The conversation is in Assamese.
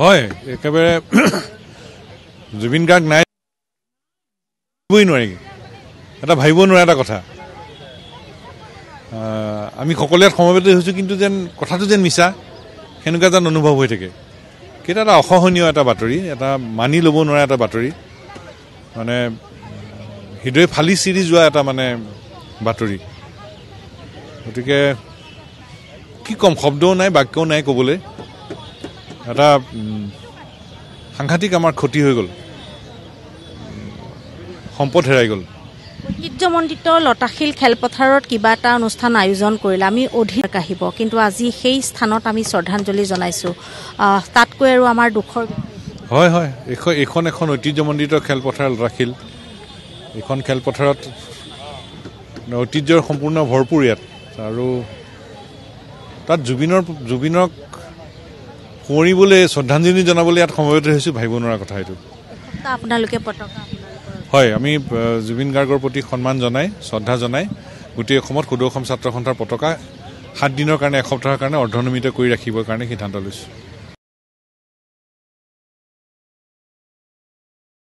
হয় একেবাৰে জুবিন গাৰ্গ নাই নোৱাৰি এটা ভাবিব নোৱাৰা এটা কথা আমি সকলোৱে সমবেত হৈছোঁ কিন্তু যেন কথাটো যেন মিছা সেনেকুৱা যেন অনুভৱ হৈ থাকে কিন্তু এটা অসহনীয় এটা বাতৰি এটা মানি ল'ব নোৱাৰা এটা বাতৰি মানে হৃদয় ফালি চিৰি যোৱা এটা মানে বাতৰি গতিকে কি ক'ম শব্দও নাই বাক্যও নাই ক'বলৈ এটা সাংঘাতিক আমাৰ ক্ষতি হৈ গ'ল সম্পদ হেৰাই গ'ল ঐতিহ্যমণ্ডিত লতাশিল খেলপথাৰত কিবা এটা অনুষ্ঠান আয়োজন কৰিলে আমি অধিক আহিব কিন্তু আজি সেই স্থানত আমি শ্ৰদ্ধাঞ্জলি জনাইছোঁ তাতকৈ আৰু আমাৰ দুখৰ হয় হয় এখন ঐতিহ্যমণ্ডিত খেলপথাৰ লতাশিল এইখন খেলপথাৰত ঐতিহ্যৰ সম্পূৰ্ণ ভৰপূৰ ইয়াত আৰু তাত জুবিনক সোঁৱৰিবলৈ শ্ৰদ্ধাঞ্জলি জনাবলৈ ইয়াত সমবেত হৈছোঁ ভাবিব নোৱাৰা কথা এইটো আপোনালোকে পতাকা হয় আমি জুবিন গাৰ্গৰ প্ৰতি সন্মান জনাই শ্ৰদ্ধা জনাই গোটেই অসমত সদৌ অসম ছাত্ৰ সন্থাৰ পতাকা 7 দিনৰ কাৰণে এসপ্তাহৰ কাৰণে অৰ্ধনমিত কৰি ৰাখিবৰ কাৰণে সিদ্ধান্ত লৈছোঁ